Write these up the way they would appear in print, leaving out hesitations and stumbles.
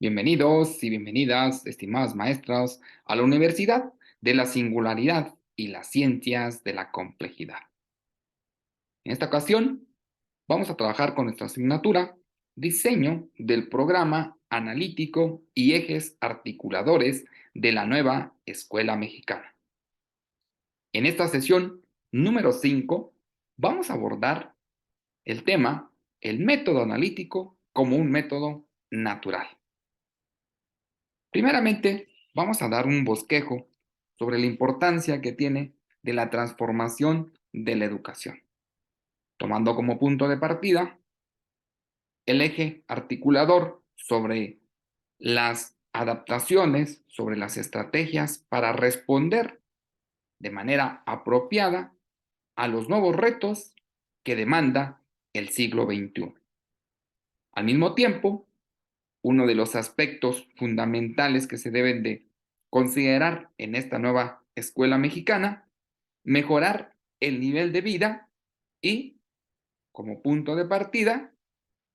Bienvenidos y bienvenidas, estimadas maestras, a la Universidad de la Singularidad y las Ciencias de la Complejidad. En esta ocasión, vamos a trabajar con nuestra asignatura Diseño del Programa Analítico y Ejes Articuladores de la Nueva Escuela Mexicana. En esta sesión número 5, vamos a abordar el tema el método analítico como un método natural. Primeramente, vamos a dar un bosquejo sobre la importancia que tiene de la transformación de la educación, tomando como punto de partida el eje articulador sobre las adaptaciones, sobre las estrategias para responder de manera apropiada a los nuevos retos que demanda el siglo XXI. Al mismo tiempo, uno de los aspectos fundamentales que se deben de considerar en esta nueva escuela mexicana, mejorar el nivel de vida y, como punto de partida,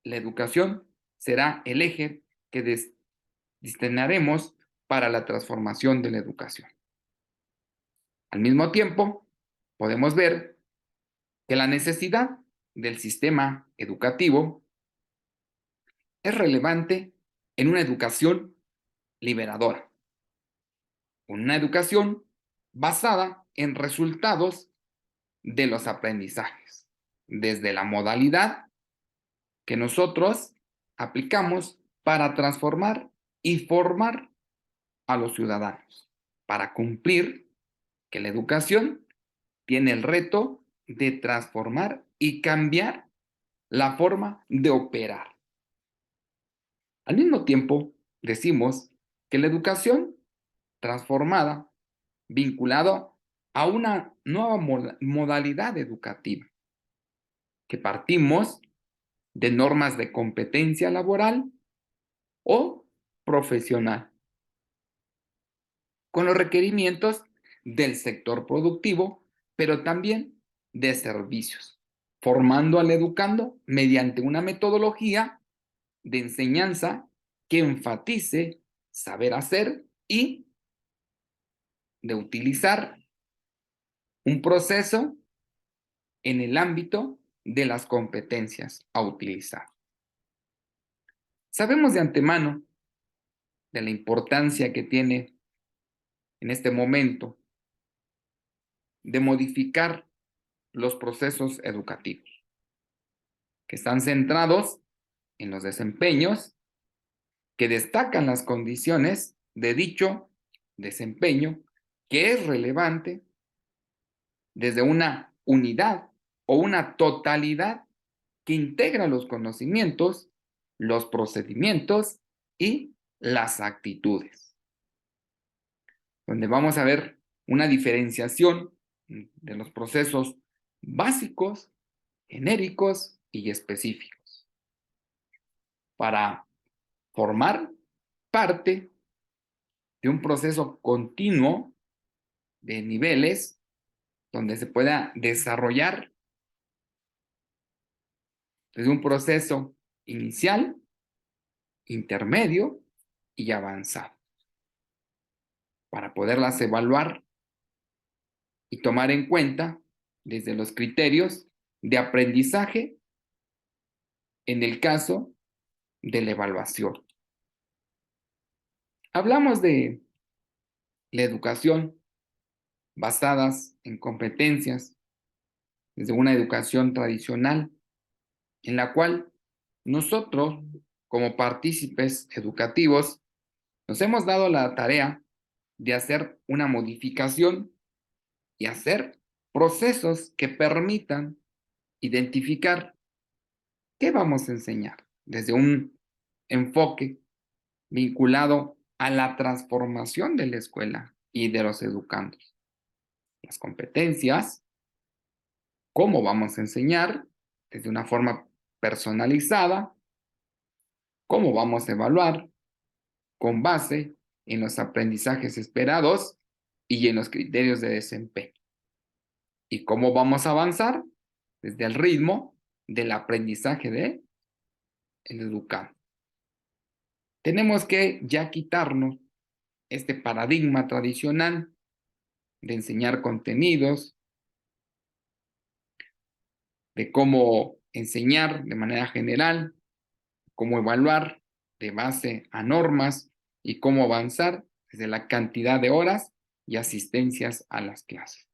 la educación será el eje que destinaremos para la transformación de la educación. Al mismo tiempo, podemos ver que la necesidad del sistema educativo es relevante en una educación liberadora, una educación basada en resultados de los aprendizajes, desde la modalidad que nosotros aplicamos para transformar y formar a los ciudadanos, para cumplir que la educación tiene el reto de transformar y cambiar la forma de operar. Al mismo tiempo, decimos que la educación transformada, vinculado a una nueva modalidad educativa, que partimos de normas de competencia laboral o profesional, con los requerimientos del sector productivo, pero también de servicios, formando al educando mediante una metodología de enseñanza que enfatice saber hacer y de utilizar un proceso en el ámbito de las competencias a utilizar. Sabemos de antemano de la importancia que tiene en este momento de modificar los procesos educativos, que están centrados en los desempeños, que destacan las condiciones de dicho desempeño, que es relevante desde una unidad o una totalidad que integra los conocimientos, los procedimientos y las actitudes, donde vamos a ver una diferenciación de los procesos básicos, genéricos y específicos, para formar parte de un proceso continuo de niveles donde se pueda desarrollar desde un proceso inicial, intermedio y avanzado, para poderlas evaluar y tomar en cuenta desde los criterios de aprendizaje en el caso de la evaluación. Hablamos de la educación basadas en competencias, desde una educación tradicional, en la cual nosotros, como partícipes educativos, nos hemos dado la tarea de hacer una modificación y hacer procesos que permitan identificar qué vamos a enseñar desde un enfoque vinculado a la transformación de la escuela y de los educandos. Las competencias, cómo vamos a enseñar desde una forma personalizada, cómo vamos a evaluar con base en los aprendizajes esperados y en los criterios de desempeño. ¿Y cómo vamos a avanzar? Desde el ritmo del aprendizaje del educando. Tenemos que ya quitarnos este paradigma tradicional de enseñar contenidos, de cómo enseñar de manera general, cómo evaluar de base a normas y cómo avanzar desde la cantidad de horas y asistencias a las clases.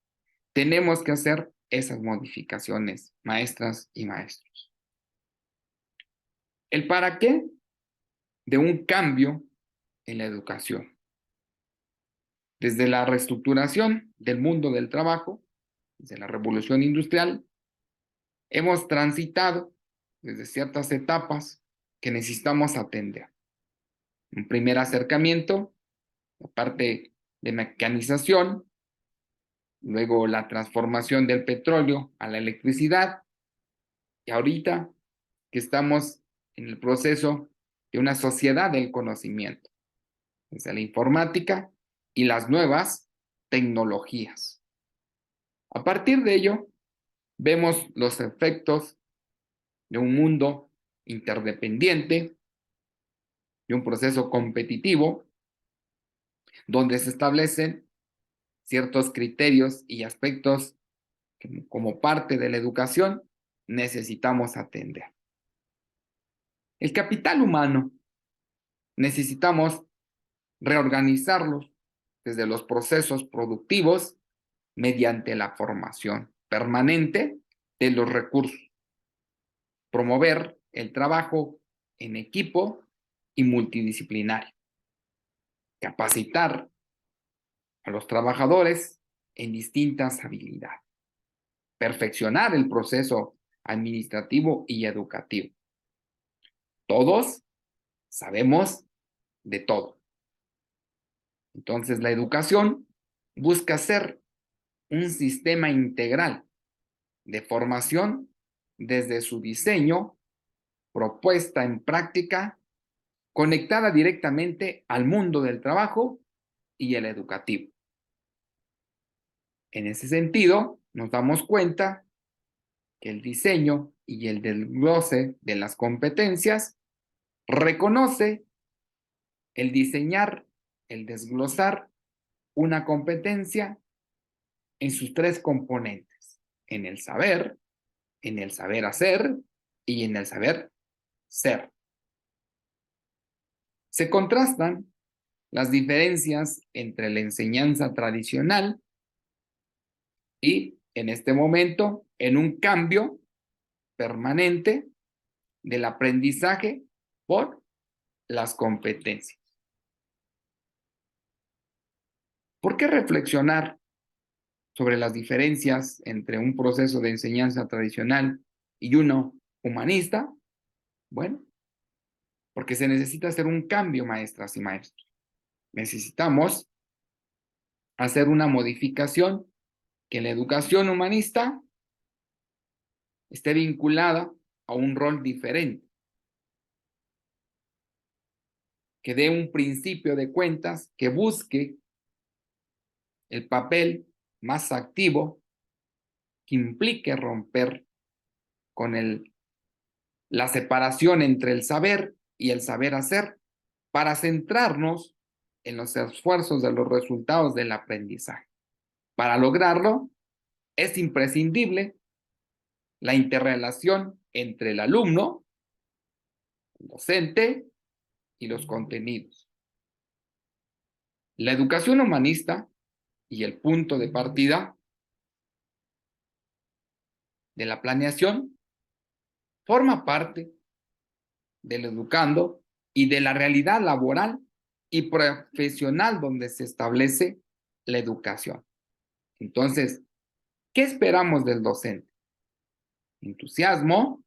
Tenemos que hacer esas modificaciones, maestras y maestros. ¿El para qué de un cambio en la educación? Desde la reestructuración del mundo del trabajo, desde la revolución industrial, hemos transitado desde ciertas etapas que necesitamos atender. Un primer acercamiento, la parte de mecanización, luego la transformación del petróleo a la electricidad, y ahorita que estamos en el proceso de una sociedad del conocimiento, desde la informática y las nuevas tecnologías. A partir de ello, vemos los efectos de un mundo interdependiente, de un proceso competitivo, donde se establecen ciertos criterios y aspectos que como parte de la educación necesitamos atender. El capital humano necesitamos reorganizarlos desde los procesos productivos mediante la formación permanente de los recursos, promover el trabajo en equipo y multidisciplinario, capacitar a los trabajadores en distintas habilidades, perfeccionar el proceso administrativo y educativo. Todos sabemos de todo. Entonces, la educación busca ser un sistema integral de formación desde su diseño, propuesta en práctica, conectada directamente al mundo del trabajo y el educativo. En ese sentido, nos damos cuenta que el diseño y el desglose de las competencias reconoce el diseñar, el desglosar una competencia en sus tres componentes, en el saber hacer y en el saber ser. Se contrastan las diferencias entre la enseñanza tradicional y, en este momento, en un cambio permanente del aprendizaje por las competencias. ¿Por qué reflexionar sobre las diferencias entre un proceso de enseñanza tradicional y uno humanista? Bueno, porque se necesita hacer un cambio, maestras y maestros. Necesitamos hacer una modificación que en la educación humanista esté vinculada a un rol diferente, que dé un principio de cuentas, que busque el papel más activo, que implique romper con la separación entre el saber y el saber hacer, para centrarnos en los esfuerzos de los resultados del aprendizaje. Para lograrlo, es imprescindible la interrelación entre el alumno, el docente y los contenidos. La educación humanista y el punto de partida de la planeación forma parte del educando y de la realidad laboral y profesional donde se establece la educación. Entonces, ¿qué esperamos del docente? Entusiasmo,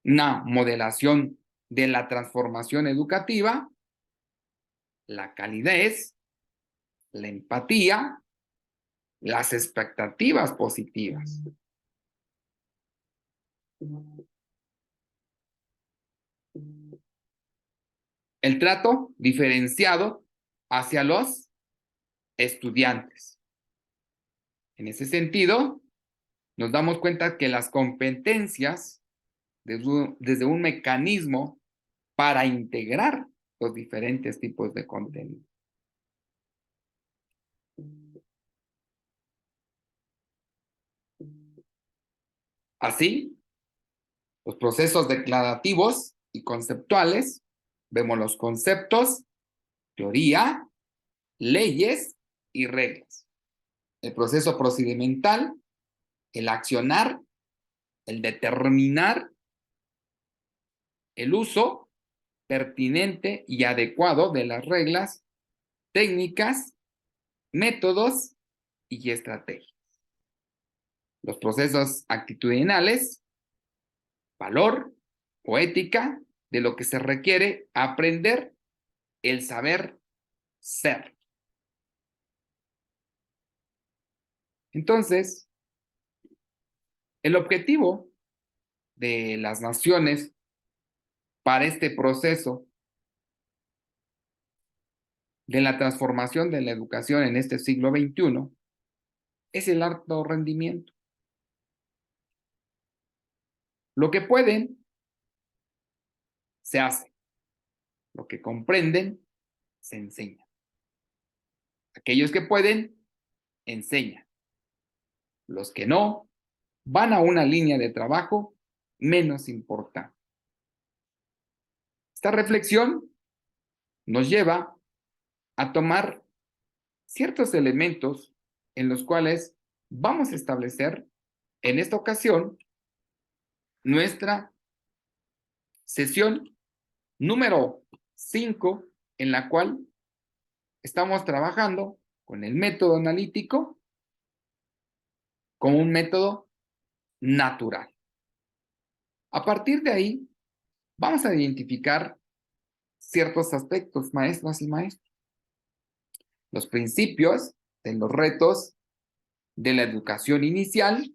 una modelación de la transformación educativa, la calidez, la empatía, las expectativas positivas. El trato diferenciado hacia los estudiantes. En ese sentido, nos damos cuenta que las competencias desde un mecanismo para integrar los diferentes tipos de contenido. Así, los procesos declarativos y conceptuales, vemos los conceptos, teoría, leyes y reglas. El proceso procedimental, el accionar, el determinar el uso pertinente y adecuado de las reglas, técnicas, métodos y estrategias. Los procesos actitudinales, valor o ética de lo que se requiere aprender, el saber ser. Entonces, el objetivo de las naciones para este proceso de la transformación de la educación en este siglo XXI es el alto rendimiento. Lo que pueden, se hace. Lo que comprenden, se enseña. Aquellos que pueden, enseñan. Los que no, van a una línea de trabajo menos importante. Esta reflexión nos lleva a tomar ciertos elementos en los cuales vamos a establecer en esta ocasión nuestra sesión número 5, en la cual estamos trabajando con el método analítico como un método natural. A partir de ahí, vamos a identificar ciertos aspectos, maestras y maestros. Los principios de los retos de la educación inicial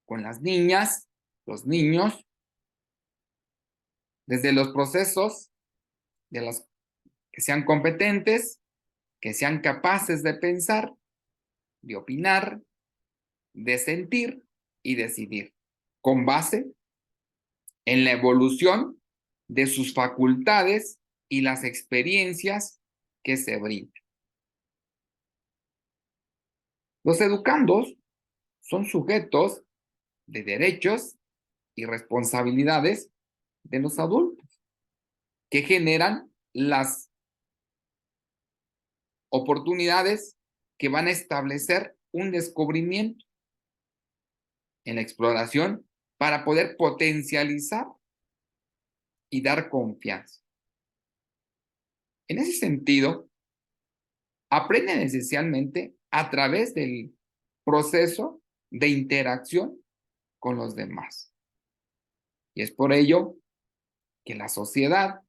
con las niñas, los niños, desde los procesos de los que sean competentes, que sean capaces de pensar, de opinar, de sentir y decidir, con base en la evolución de sus facultades y las experiencias que se brindan. Los educandos son sujetos de derechos y responsabilidades de los adultos que generan las oportunidades que van a establecer un descubrimiento en la exploración para poder potencializar y dar confianza. En ese sentido, aprenden esencialmente a través del proceso de interacción con los demás. Y es por ello que la sociedad,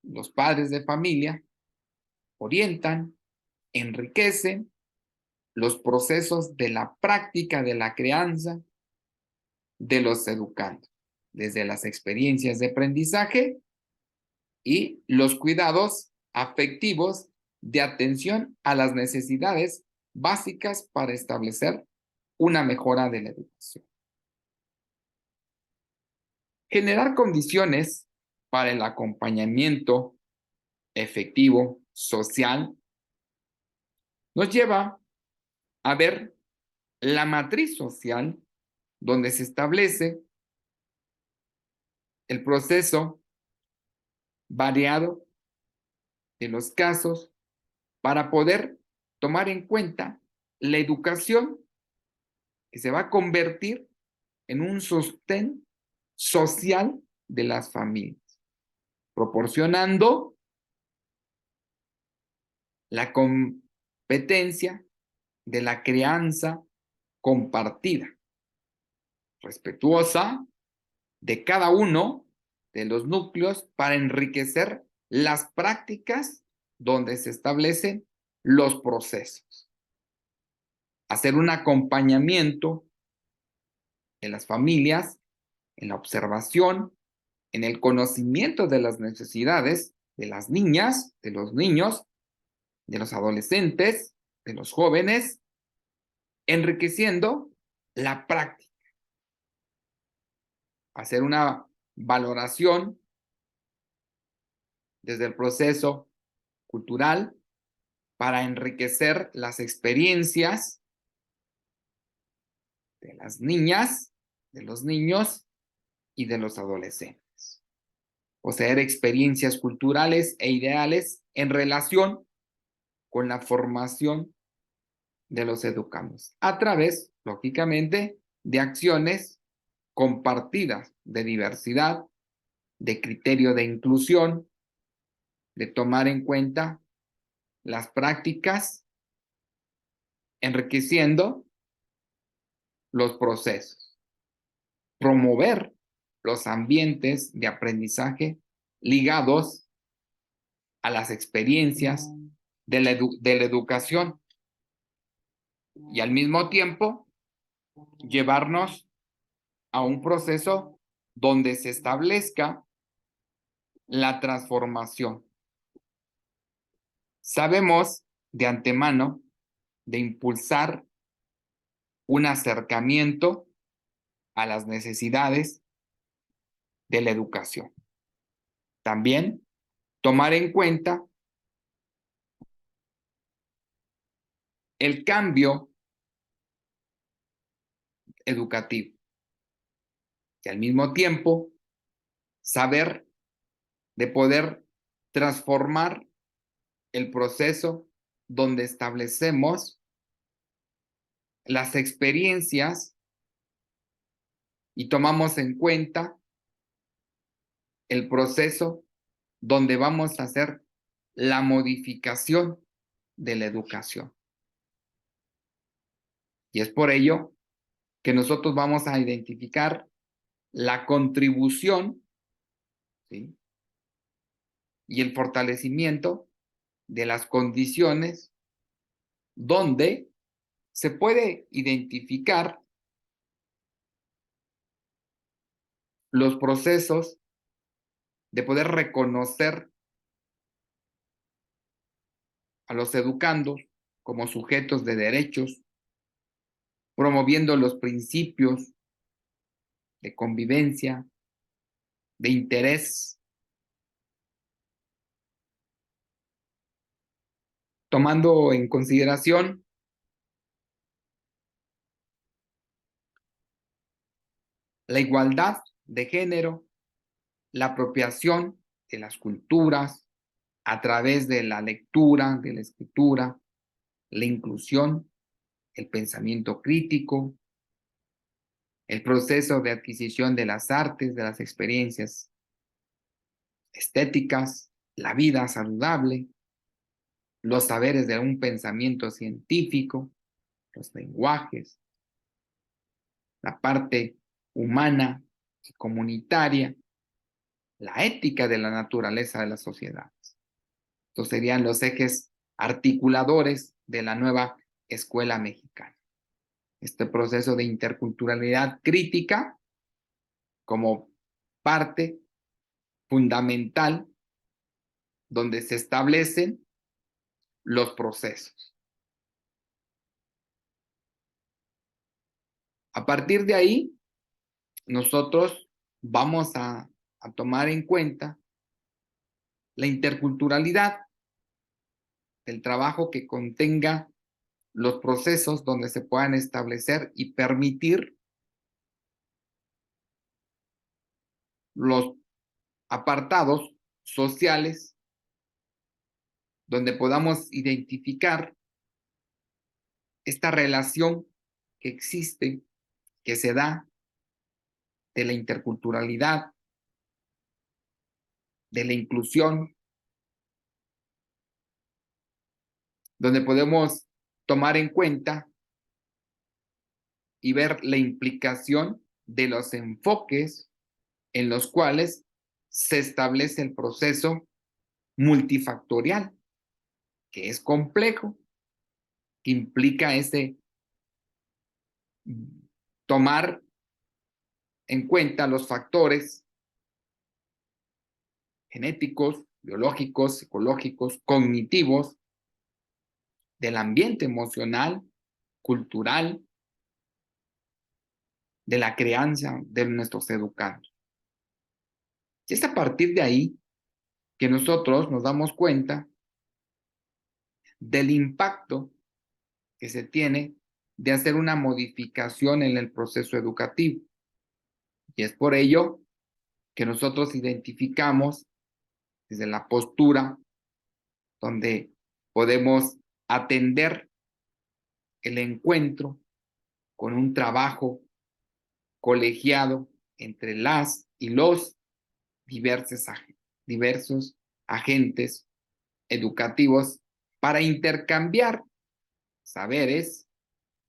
los padres de familia, orientan, enriquecen los procesos de la práctica de la crianza de los educandos, desde las experiencias de aprendizaje y los cuidados afectivos de atención a las necesidades básicas para establecer una mejora de la educación. Generar condiciones para el acompañamiento efectivo, social, nos lleva a ver la matriz social donde se establece el proceso variado de los casos para poder tomar en cuenta la educación que se va a convertir en un sostén social de las familias, proporcionando la competencia de la crianza compartida, respetuosa de cada uno de los núcleos para enriquecer las prácticas donde se establecen los procesos. Hacer un acompañamiento de las familias en la observación, en el conocimiento de las necesidades de las niñas, de los niños, de los adolescentes, de los jóvenes, enriqueciendo la práctica. hacer una valoración desde el proceso cultural para enriquecer las experiencias de las niñas, de los niños y de los adolescentes. Poseer experiencias culturales e ideales en relación con la formación de los educandos, a través, lógicamente, de acciones compartidas de diversidad, de criterio de inclusión, de tomar en cuenta las prácticas, enriqueciendo los procesos, promover los ambientes de aprendizaje ligados a las experiencias de la educación y al mismo tiempo llevarnos a un proceso donde se establezca la transformación. Sabemos de antemano de impulsar un acercamiento a las necesidades de la educación. También tomar en cuenta el cambio educativo y al mismo tiempo saber de poder transformar el proceso donde establecemos las experiencias y tomamos en cuenta el proceso donde vamos a hacer la modificación de la educación. Y es por ello que nosotros vamos a identificar la contribución, ¿sí?, y el fortalecimiento de las condiciones donde se puede identificar los procesos de poder reconocer a los educandos como sujetos de derechos, promoviendo los principios de convivencia, de interés, tomando en consideración la igualdad de género, la apropiación de las culturas a través de la lectura, de la escritura, la inclusión, el pensamiento crítico, el proceso de adquisición de las artes, de las experiencias estéticas, la vida saludable, los saberes de un pensamiento científico, los lenguajes, la parte humana y comunitaria, la ética de la naturaleza de las sociedades. Estos serían los ejes articuladores de la nueva escuela mexicana. Este proceso de interculturalidad crítica como parte fundamental donde se establecen los procesos. A partir de ahí, nosotros vamos a tomar en cuenta la interculturalidad del trabajo que contenga los procesos donde se puedan establecer y permitir los apartados sociales donde podamos identificar esta relación que existe, que se da de la interculturalidad, de la inclusión, donde podemos tomar en cuenta y ver la implicación de los enfoques en los cuales se establece el proceso multifactorial, que es complejo, que implica tomar en cuenta los factores genéticos, biológicos, psicológicos, cognitivos, del ambiente emocional, cultural, de la crianza de nuestros educandos. Y es a partir de ahí que nosotros nos damos cuenta del impacto que se tiene de hacer una modificación en el proceso educativo. Y es por ello que nosotros identificamos desde la postura donde podemos atender el encuentro con un trabajo colegiado entre las y los diversos agentes educativos para intercambiar saberes,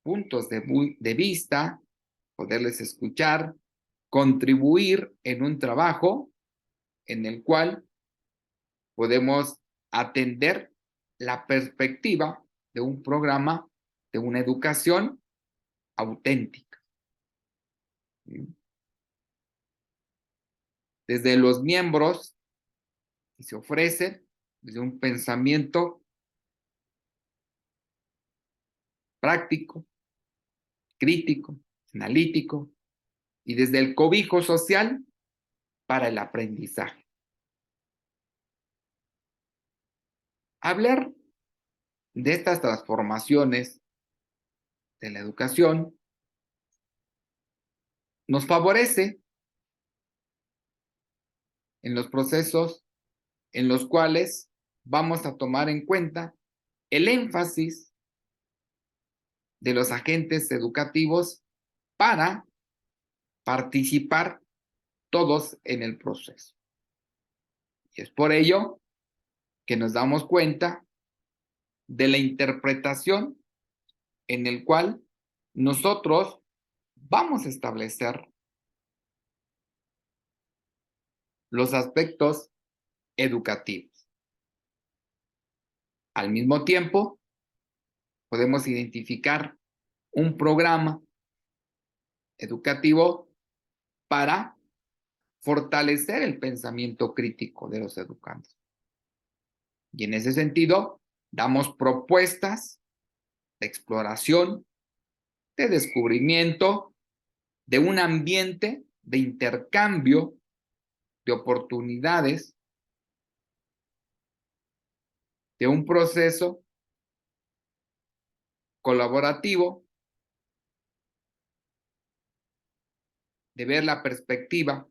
puntos de vista, poderles escuchar, contribuir en un trabajo en el cual podemos atender la perspectiva de un programa de una educación auténtica. Desde los miembros que se ofrecen, desde un pensamiento práctico, crítico, analítico y desde el cobijo social para el aprendizaje. Hablar de estas transformaciones de la educación nos favorece en los procesos en los cuales vamos a tomar en cuenta el énfasis de los agentes educativos para participar todos en el proceso. Y es por ello que nos damos cuenta de la interpretación en el cual nosotros vamos a establecer los aspectos educativos. Al mismo tiempo, podemos identificar un programa educativo para fortalecer el pensamiento crítico de los educandos. Y en ese sentido, damos propuestas de exploración, de descubrimiento, de un ambiente de intercambio, de oportunidades, de un proceso colaborativo, de ver la perspectiva,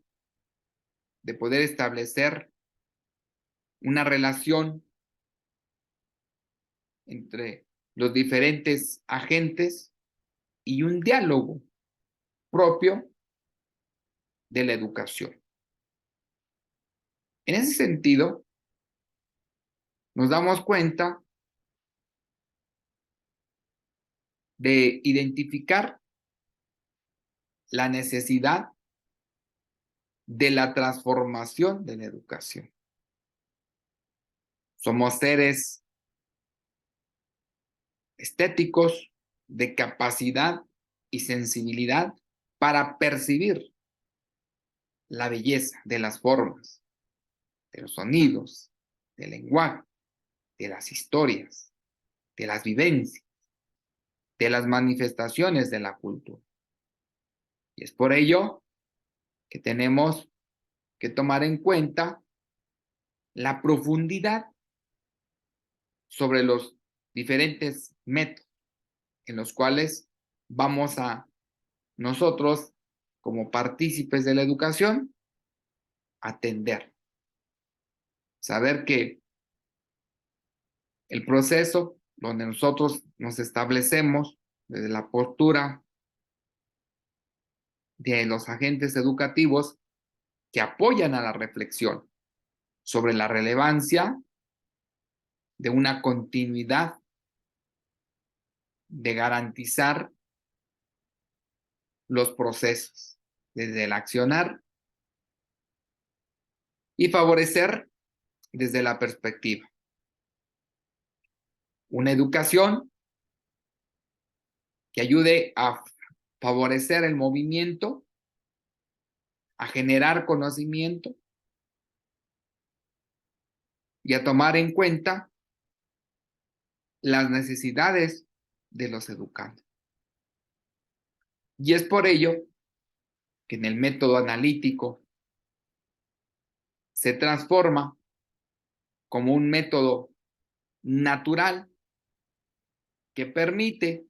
de poder establecer una relación entre los diferentes agentes y un diálogo propio de la educación. En ese sentido, nos damos cuenta de identificar la necesidad de la transformación de la educación. Somos seres estéticos de capacidad y sensibilidad para percibir la belleza de las formas, de los sonidos, del lenguaje, de las historias, de las vivencias, de las manifestaciones de la cultura. Y es por ello que tenemos que tomar en cuenta la profundidad sobre los diferentes métodos en los cuales vamos a nosotros, como partícipes de la educación, atender. Saber que el proceso donde nosotros nos establecemos desde la postura de los agentes educativos que apoyan a la reflexión sobre la relevancia de una continuidad, de garantizar los procesos desde el accionar y favorecer desde la perspectiva. Una educación que ayude a favorecer el movimiento, a generar conocimiento y a tomar en cuenta las necesidades de los educandos. Y es por ello que en el método analítico se transforma como un método natural que permite,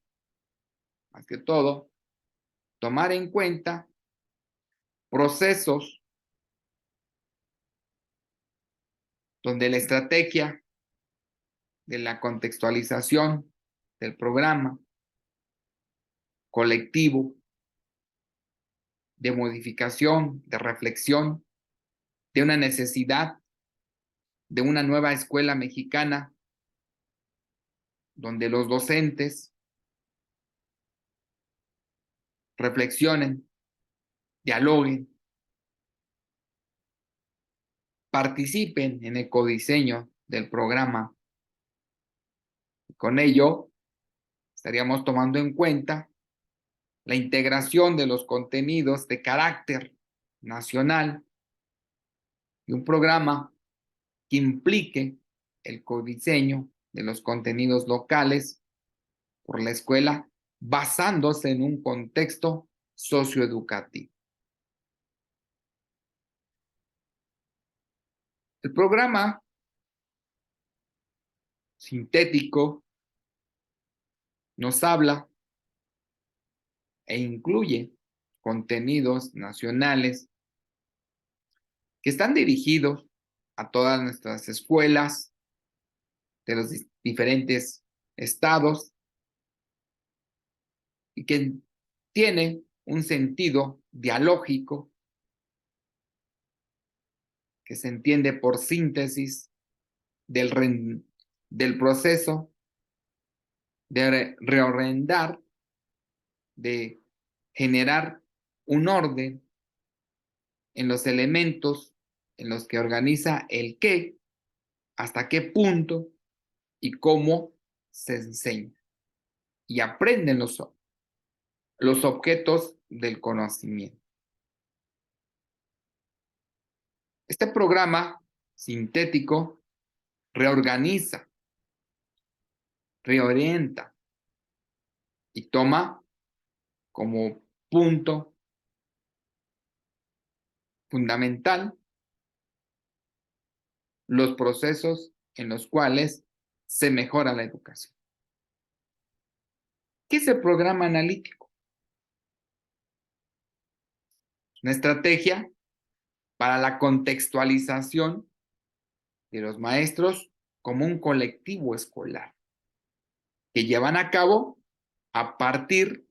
más que todo, tomar en cuenta procesos donde la estrategia de la contextualización del programa colectivo, de modificación, de reflexión, de una necesidad de una nueva escuela mexicana donde los docentes reflexionen, dialoguen, participen en el codiseño del programa. Con ello, estaríamos tomando en cuenta la integración de los contenidos de carácter nacional y un programa que implique el codiseño de los contenidos locales por la escuela basándose en un contexto socioeducativo. El programa sintético nos habla e incluye contenidos nacionales que están dirigidos a todas nuestras escuelas de los diferentes estados y que tiene un sentido dialógico que se entiende por síntesis del proceso de reordenar, de generar un orden en los elementos en los que organiza el qué, hasta qué punto y cómo se enseña. Y aprenden los objetos del conocimiento. Este programa sintético reorganiza, reorienta y toma como punto fundamental los procesos en los cuales se mejora la educación. ¿Qué es el programa analítico? Una estrategia para la contextualización de los maestros como un colectivo escolar que llevan a cabo a partir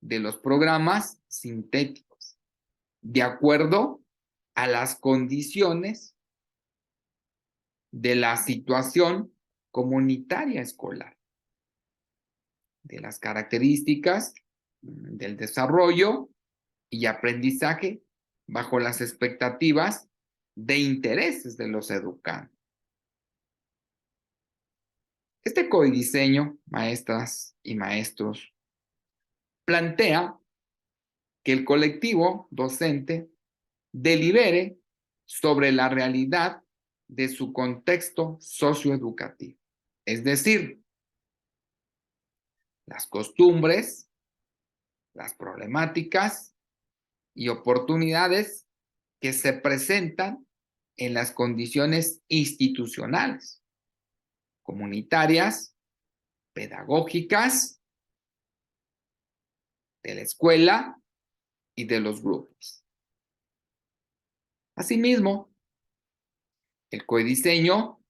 de los programas sintéticos, de acuerdo a las condiciones de la situación comunitaria escolar, de las características del desarrollo y aprendizaje bajo las expectativas de intereses de los educantes. Este codiseño, maestras y maestros, plantea que el colectivo docente delibere sobre la realidad de su contexto socioeducativo, es decir, las costumbres, las problemáticas y oportunidades que se presentan en las condiciones institucionales, comunitarias, pedagógicas, de la escuela y de los grupos. Asimismo, el codiseño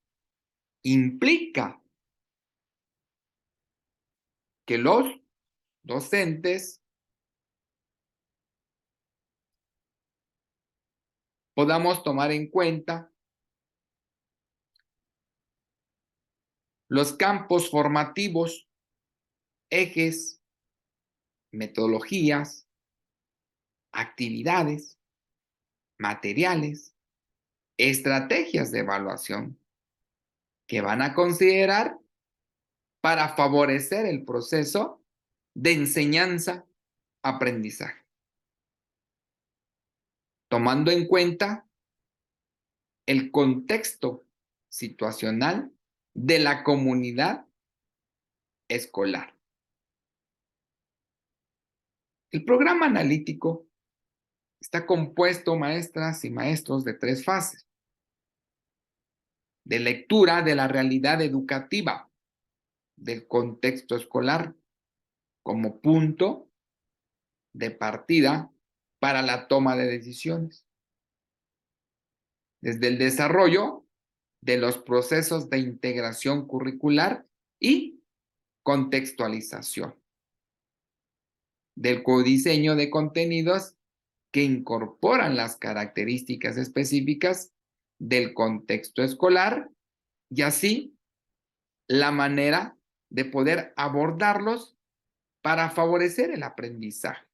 implica que los docentes podamos tomar en cuenta los campos formativos, ejes, metodologías, actividades, materiales, estrategias de evaluación que van a considerar para favorecer el proceso de enseñanza-aprendizaje, tomando en cuenta el contexto situacional de la comunidad escolar. El programa analítico Está compuesto, maestras y maestros, de 3 fases: de lectura de la realidad educativa, del contexto escolar, como punto de partida para la toma de decisiones, desde el desarrollo de los procesos de integración curricular y contextualización, del codiseño de contenidos que incorporan las características específicas del contexto escolar y así la manera de poder abordarlos para favorecer el aprendizaje.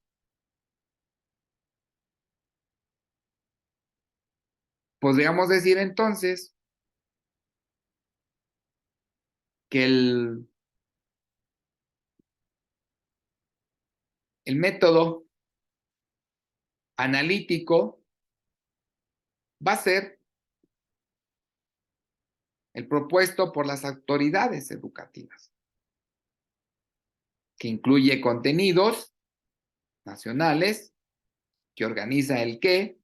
Podríamos decir entonces que el método analítico va a ser el propuesto por las autoridades educativas, que incluye contenidos nacionales, que organiza el qué,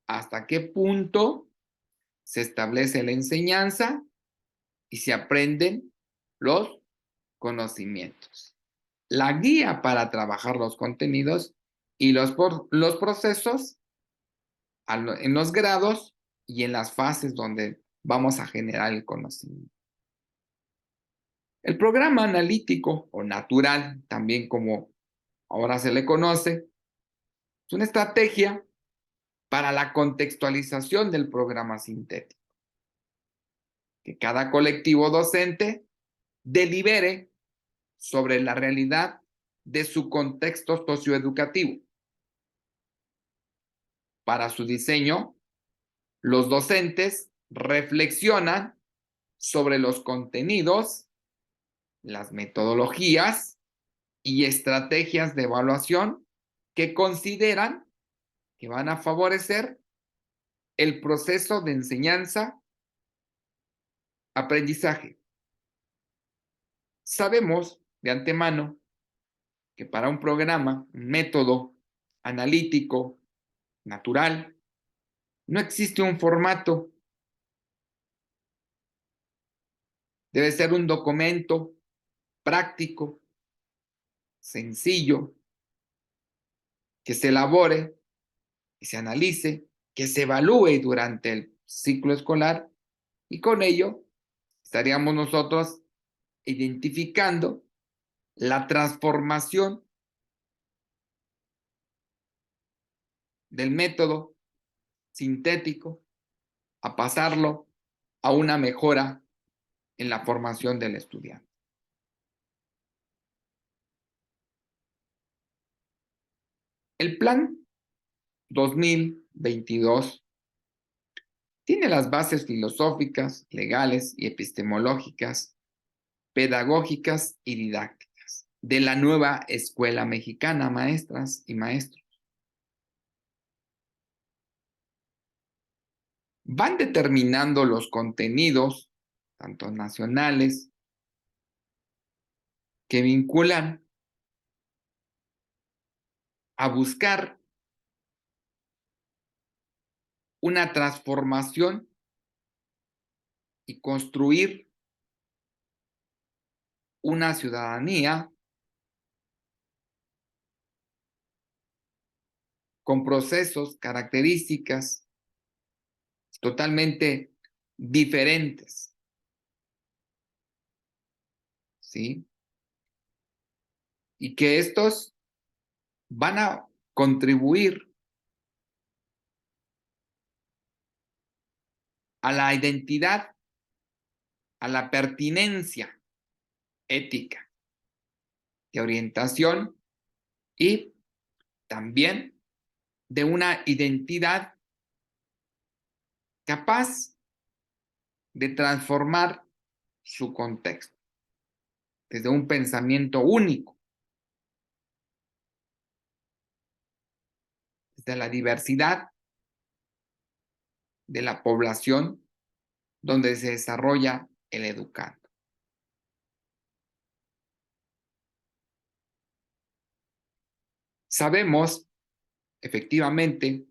hasta qué punto se establece la enseñanza y se aprenden los conocimientos. La guía para trabajar los contenidos y los procesos en los grados y en las fases donde vamos a generar el conocimiento. El programa analítico o natural, también como ahora se le conoce, es una estrategia para la contextualización del programa sintético, que cada colectivo docente delibere sobre la realidad de su contexto socioeducativo. Para su diseño, los docentes reflexionan sobre los contenidos, las metodologías y estrategias de evaluación que consideran que van a favorecer el proceso de enseñanza-aprendizaje. Sabemos de antemano que para un programa, un método analítico, natural, no existe un formato. Debe ser un documento práctico, sencillo, que se elabore, que se analice, que se evalúe durante el ciclo escolar y con ello estaríamos nosotros identificando la transformación del método sintético a pasarlo a una mejora en la formación del estudiante. El plan 2022 tiene las bases filosóficas, legales y epistemológicas, pedagógicas y didácticas de la nueva escuela mexicana, maestras y maestros. Van determinando los contenidos, tanto nacionales, que vinculan a buscar una transformación y construir una ciudadanía con procesos, características totalmente diferentes, ¿sí? Y que estos van a contribuir a la identidad, a la pertinencia ética, de orientación y también de una identidad capaz de transformar su contexto desde un pensamiento único, desde la diversidad de la población donde se desarrolla el educando. Sabemos efectivamente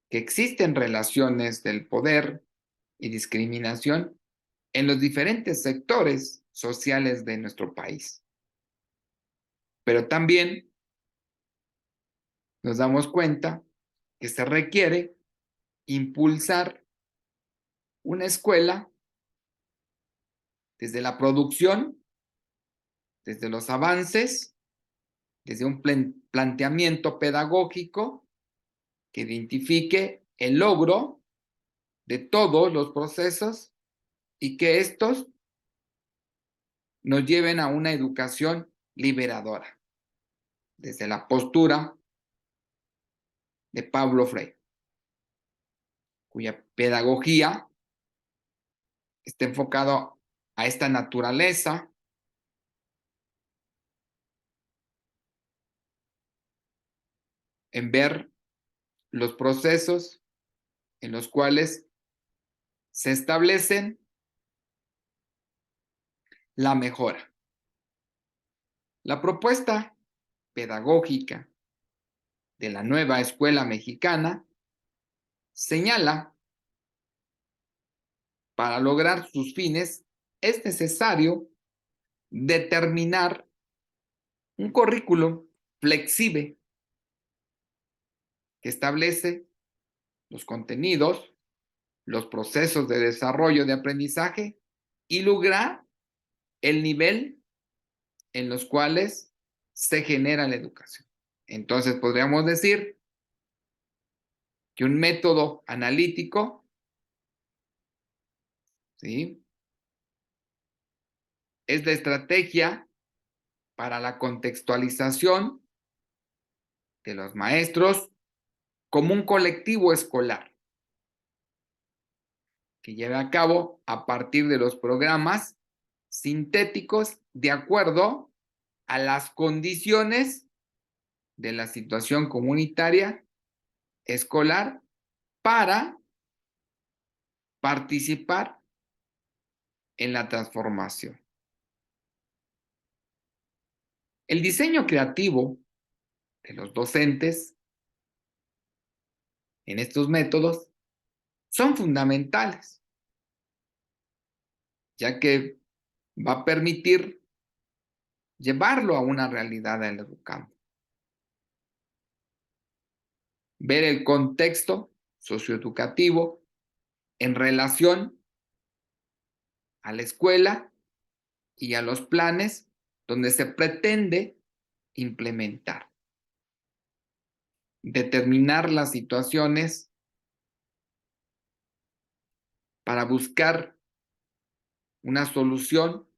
que existen relaciones del poder y discriminación en los diferentes sectores sociales de nuestro país. Pero también nos damos cuenta que se requiere impulsar una escuela desde la producción, desde los avances, desde un planteamiento pedagógico que identifique el logro de todos los procesos y que estos nos lleven a una educación liberadora, desde la postura de Pablo Freire, cuya pedagogía está enfocado a esta naturaleza en ver los procesos en los cuales se establecen la mejora. La propuesta pedagógica de la nueva escuela mexicana señala, para lograr sus fines es necesario determinar un currículo flexible que establece los contenidos, los procesos de desarrollo de aprendizaje y lograr el nivel en los cuales se genera la educación. Entonces podríamos decir que un método analítico, ¿sí?, es la estrategia para la contextualización de los maestros como un colectivo escolar que lleve a cabo a partir de los programas sintéticos de acuerdo a las condiciones de la situación comunitaria escolar para participar en la transformación. El diseño creativo de los docentes en estos métodos son fundamentales, ya que va a permitir llevarlo a una realidad del educando. Ver el contexto socioeducativo en relación a la escuela y a los planes donde se pretende implementar. Determinar las situaciones para buscar una solución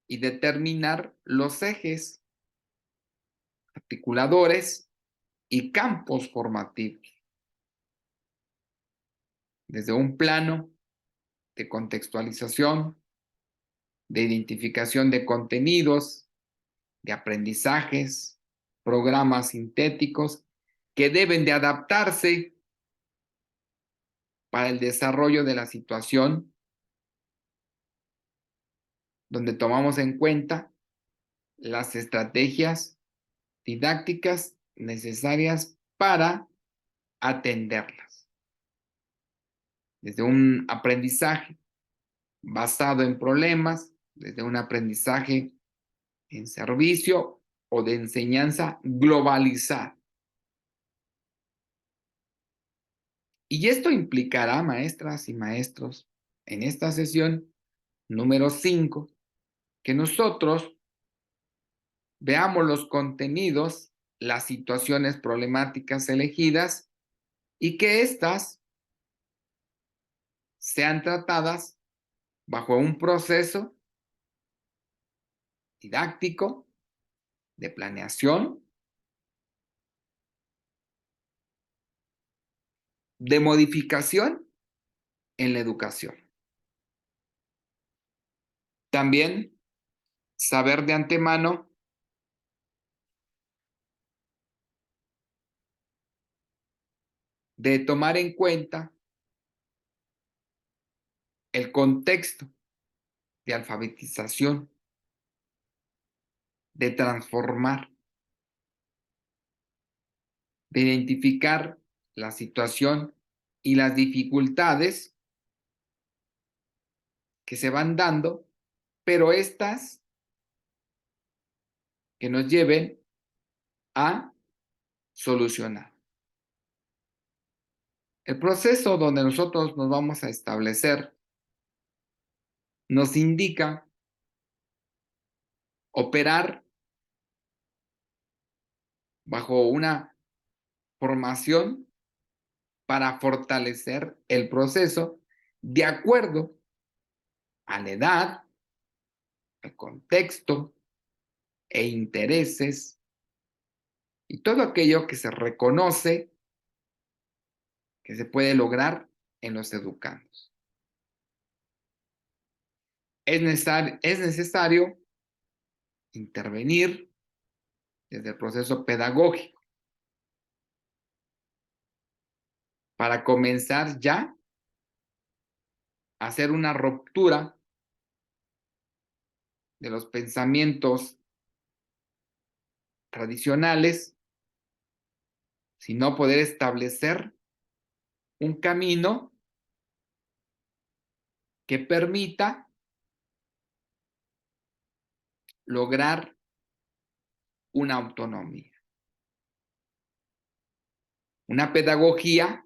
y determinar los ejes articuladores y campos formativos, desde un plano de contextualización, de identificación de contenidos, de aprendizajes, programas sintéticos que deben de adaptarse para el desarrollo de la situación, donde tomamos en cuenta las estrategias didácticas necesarias para atenderlas. Desde un aprendizaje basado en problemas, desde un aprendizaje en servicio o de enseñanza globalizada. Y esto implicará, maestras y maestros, en esta sesión número 5, que nosotros veamos los contenidos, las situaciones problemáticas elegidas y que éstas sean tratadas bajo un proceso didáctico de planeación, de modificación en la educación. También saber de antemano de tomar en cuenta el contexto de alfabetización, de transformar de identificar la situación y las dificultades que se van dando, pero estas que nos lleven a solucionar. El proceso donde nosotros nos vamos a establecer nos indica operar bajo una formación para fortalecer el proceso de acuerdo a la edad, al contexto e intereses y todo aquello que se reconoce que se puede lograr en los educandos. Es necesario intervenir desde el proceso pedagógico para comenzar ya a hacer una ruptura de los pensamientos tradicionales, sino poder establecer un camino que permita lograr una autonomía, una pedagogía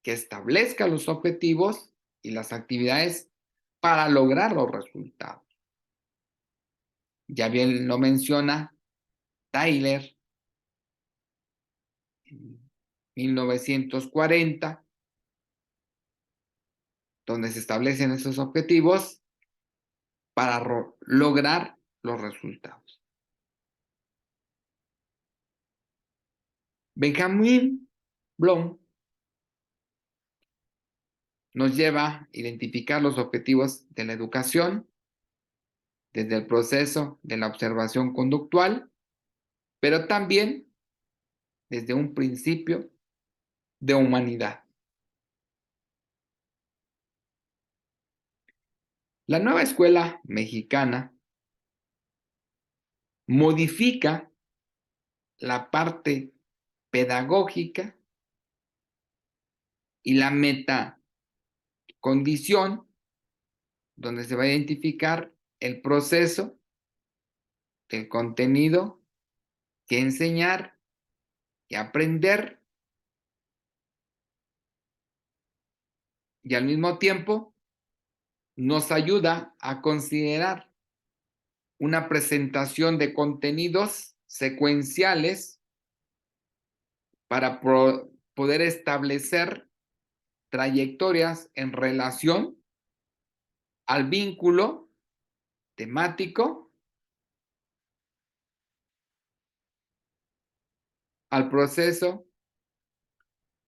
que establezca los objetivos y las actividades para lograr los resultados. Ya bien lo menciona Tyler en 1940, donde se establecen esos objetivos para lograr los resultados. Benjamin Bloom nos lleva a identificar los objetivos de la educación desde el proceso de la observación conductual, pero también desde un principio de humanidad. La nueva escuela mexicana modifica la parte pedagógica y la metacondición, donde se va a identificar el proceso del contenido que enseñar y aprender, y al mismo tiempo nos ayuda a considerar una presentación de contenidos secuenciales para poder establecer trayectorias en relación al vínculo temático, al proceso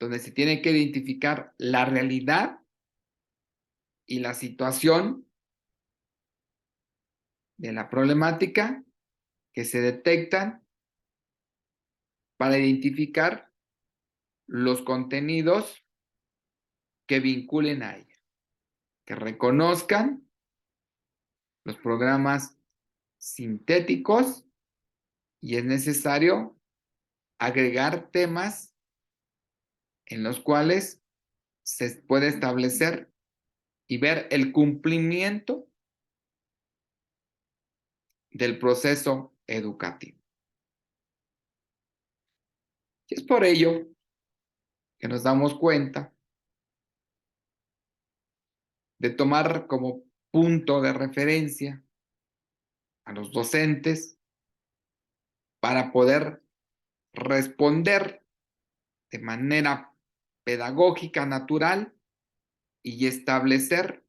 donde se tiene que identificar la realidad y la situación de la problemática que se detectan para identificar los contenidos que vinculen a ella, que reconozcan los programas sintéticos y es necesario agregar temas en los cuales se puede establecer y ver el cumplimiento del proceso educativo. Y es por ello que nos damos cuenta de tomar como punto de referencia a los docentes para poder responder de manera pedagógica, natural y establecer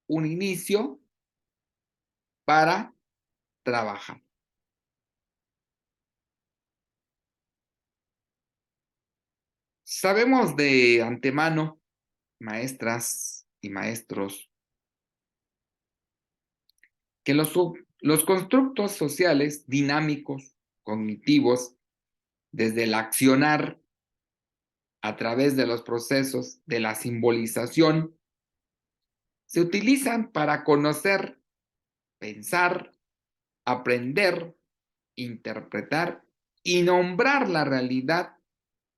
un inicio para trabajar. Sabemos de antemano, maestras y maestros, que los constructos sociales dinámicos, cognitivos, desde el accionar a través de los procesos de la simbolización, se utilizan para conocer, pensar, aprender, interpretar y nombrar la realidad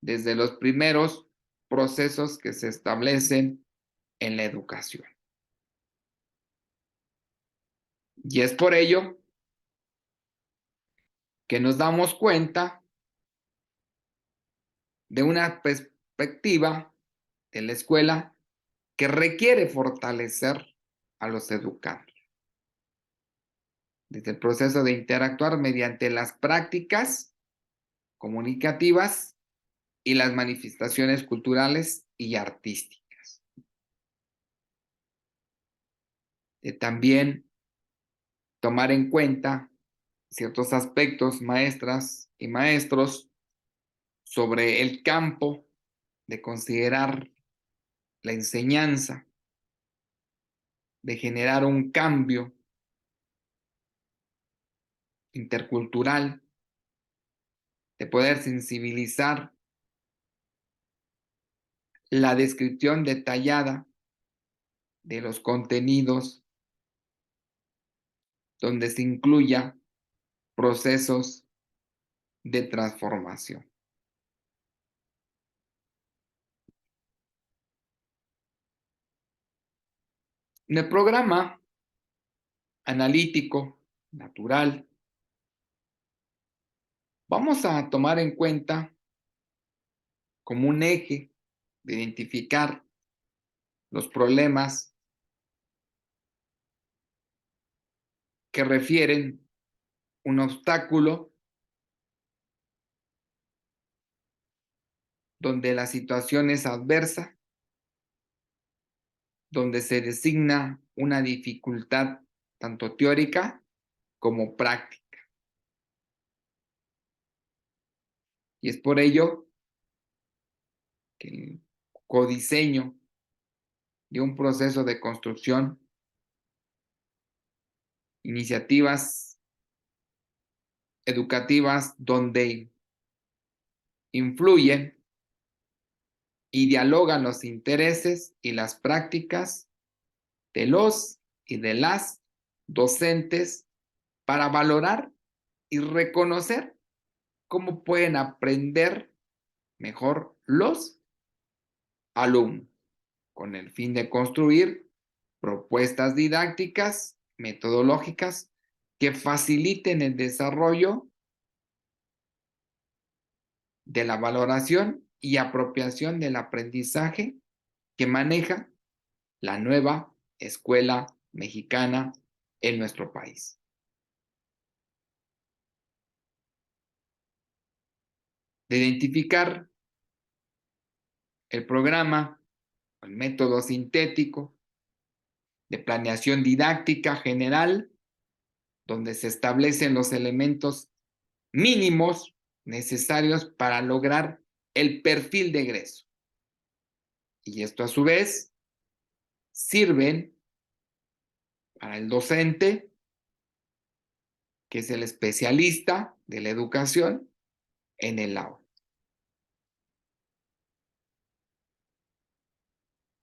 desde los primeros procesos que se establecen en la educación. Y es por ello que nos damos cuenta de una perspectiva de la escuela que requiere fortalecer a los educandos, desde el proceso de interactuar mediante las prácticas comunicativas y las manifestaciones culturales y artísticas. De también tomar en cuenta ciertos aspectos, maestras y maestros, sobre el campo de considerar la enseñanza, de generar un cambio intercultural, de poder sensibilizar la descripción detallada de los contenidos donde se incluya procesos de transformación. En el programa analítico, natural, vamos a tomar en cuenta como un eje de identificar los problemas que refieren un obstáculo donde la situación es adversa, donde se designa una dificultad tanto teórica como práctica. Y es por ello que el codiseño de un proceso de construcción, iniciativas educativas donde influyen y dialogan los intereses y las prácticas de los y de las docentes para valorar y reconocer cómo pueden aprender mejor los alumnos, con el fin de construir propuestas didácticas, metodológicas que faciliten el desarrollo de la valoración y apropiación del aprendizaje que maneja la nueva escuela mexicana en nuestro país. De identificar el programa, el método sintético de planeación didáctica general, donde se establecen los elementos mínimos necesarios para lograr el perfil de egreso. Y esto a su vez sirven para el docente, que es el especialista de la educación en el aula.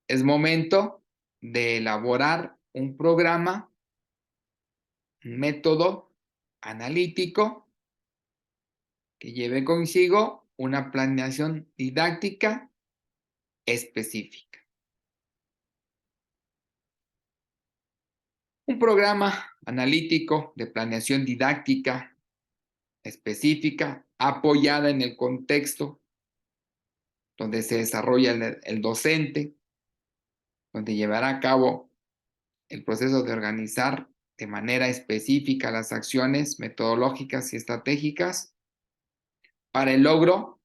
Es momento de elaborar un programa, un método analítico que lleve consigo una planeación didáctica específica. Un programa analítico de planeación didáctica específica apoyada en el contexto donde se desarrolla el docente, donde llevará a cabo el proceso de organizar de manera específica las acciones metodológicas y estratégicas para el logro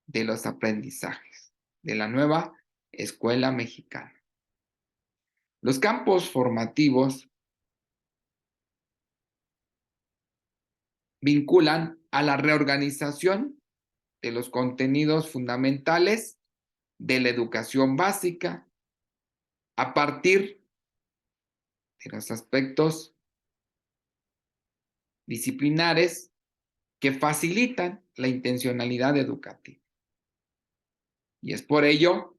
de los aprendizajes de la nueva escuela mexicana. Los campos formativos vinculan a la reorganización de los contenidos fundamentales de la educación básica a partir de los aspectos disciplinares que facilitan la intencionalidad educativa. Y es por ello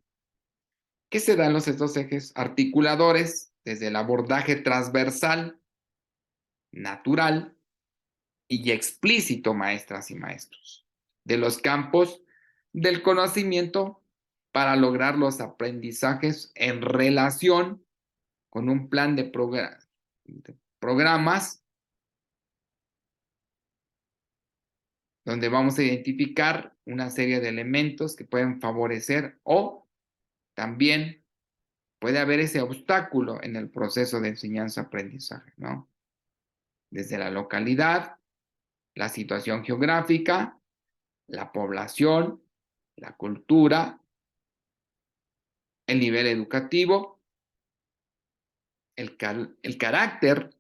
que se dan estos ejes articuladores desde el abordaje transversal, natural y explícito, maestras y maestros, de los campos del conocimiento para lograr los aprendizajes en relación con un plan de programas donde vamos a identificar una serie de elementos que pueden favorecer o también puede haber ese obstáculo en el proceso de enseñanza-aprendizaje, ¿no? Desde la localidad, la situación geográfica, la población, la cultura, el nivel educativo, el carácter,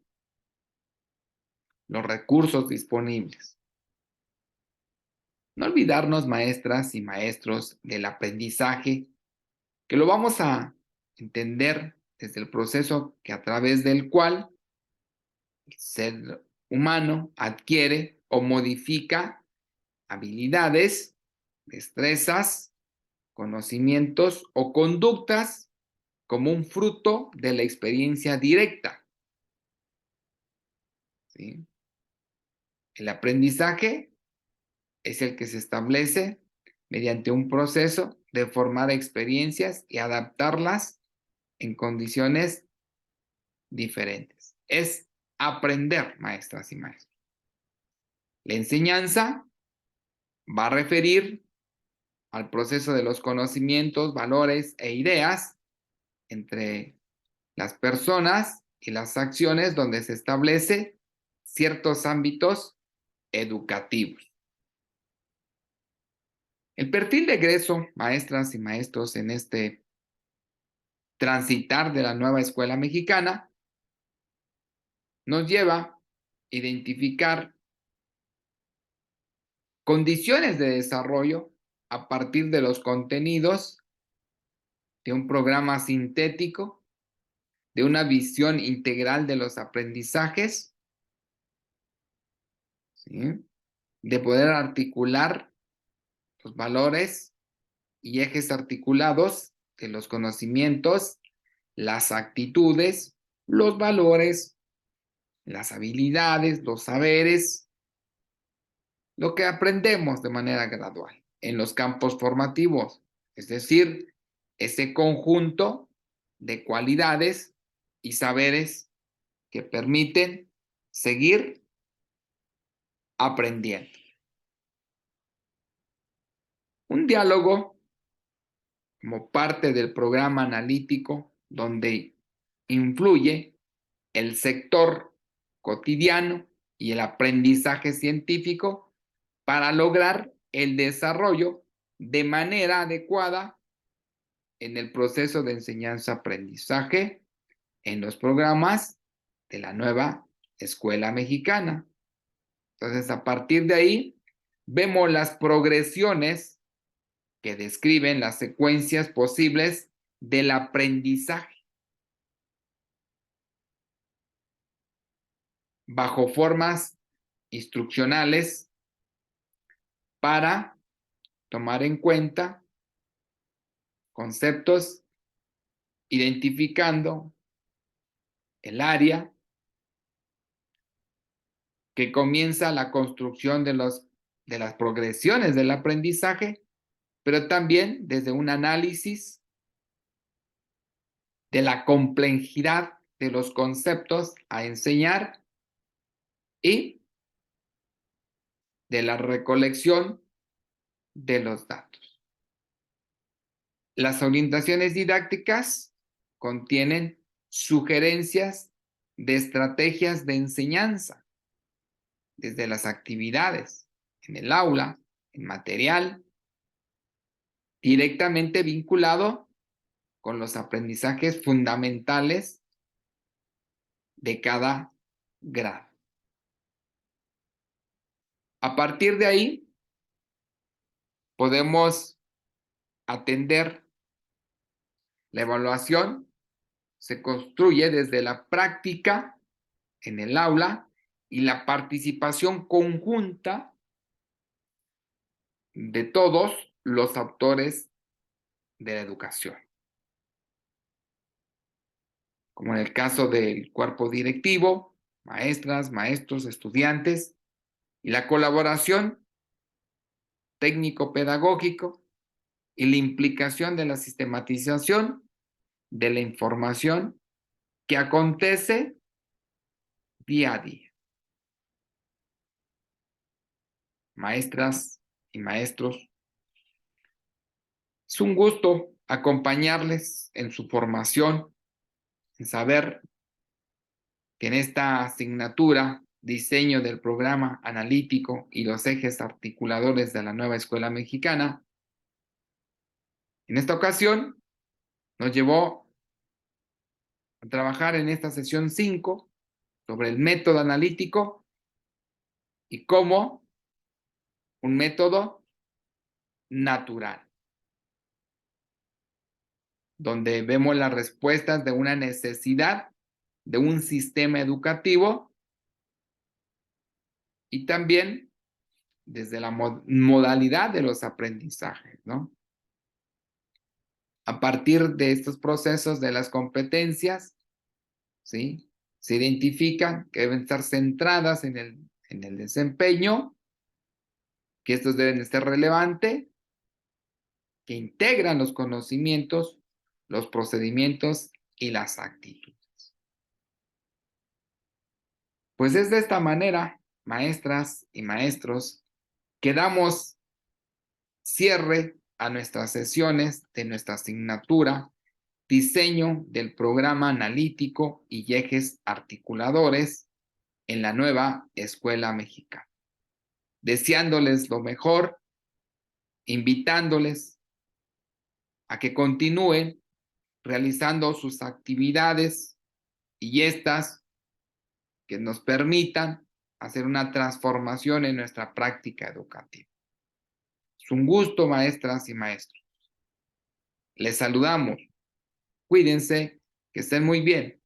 los recursos disponibles. No olvidarnos, maestras y maestros, del aprendizaje, que lo vamos a entender desde el proceso que a través del cual el ser humano adquiere o modifica habilidades, destrezas, conocimientos o conductas como un fruto de la experiencia directa, ¿sí? El aprendizaje es el que se establece mediante un proceso de formar experiencias y adaptarlas en condiciones diferentes. Es aprender, maestras y maestros. La enseñanza va a referir al proceso de los conocimientos, valores e ideas entre las personas y las acciones donde se establece ciertos ámbitos educativos. El perfil de egreso, maestras y maestros, en este transitar de la nueva escuela mexicana, nos lleva a identificar condiciones de desarrollo a partir de los contenidos de un programa sintético, de una visión integral de los aprendizajes, ¿sí? De poder articular los valores y ejes articulados de los conocimientos, las actitudes, los valores, las habilidades, los saberes, lo que aprendemos de manera gradual en los campos formativos, es decir, ese conjunto de cualidades y saberes que permiten seguir aprendiendo. Un diálogo como parte del programa analítico donde influye el sector cotidiano y el aprendizaje científico para lograr el desarrollo de manera adecuada en el proceso de enseñanza-aprendizaje en los programas de la nueva escuela mexicana. Entonces, a partir de ahí, vemos las progresiones que describen las secuencias posibles del aprendizaje bajo formas instruccionales para tomar en cuenta conceptos, identificando el área que comienza la construcción de las progresiones del aprendizaje, pero también desde un análisis de la complejidad de los conceptos a enseñar y de la recolección de los datos. Las orientaciones didácticas contienen sugerencias de estrategias de enseñanza, desde las actividades en el aula, en material, directamente vinculado con los aprendizajes fundamentales de cada grado. A partir de ahí, podemos atender la evaluación, se construye desde la práctica en el aula y la participación conjunta de todos los actores de la educación, como en el caso del cuerpo directivo, maestras, maestros, estudiantes, y la colaboración técnico-pedagógico y la implicación de la sistematización de la información que acontece día a día. Maestras y maestros, es un gusto acompañarles en su formación, en saber que en esta asignatura, diseño del programa analítico y los ejes articuladores de la nueva escuela mexicana, en esta ocasión nos llevó a trabajar en esta sesión 5 sobre el método analítico y cómo un método natural, donde vemos las respuestas de una necesidad de un sistema educativo y también desde la modalidad de los aprendizajes, ¿no? A partir de estos procesos de las competencias, ¿sí? Se identifican que deben estar centradas en el desempeño, que estos deben estar relevantes, que integran los conocimientos, los procedimientos y las actitudes. Pues es de esta manera, maestras y maestros, que damos cierre a nuestras sesiones de nuestra asignatura, diseño del programa analítico y ejes articuladores en la nueva escuela mexicana. Deseándoles lo mejor, invitándoles a que continúen realizando sus actividades y estas que nos permitan hacer una transformación en nuestra práctica educativa. Es un gusto, maestras y maestros. Les saludamos. Cuídense, que estén muy bien.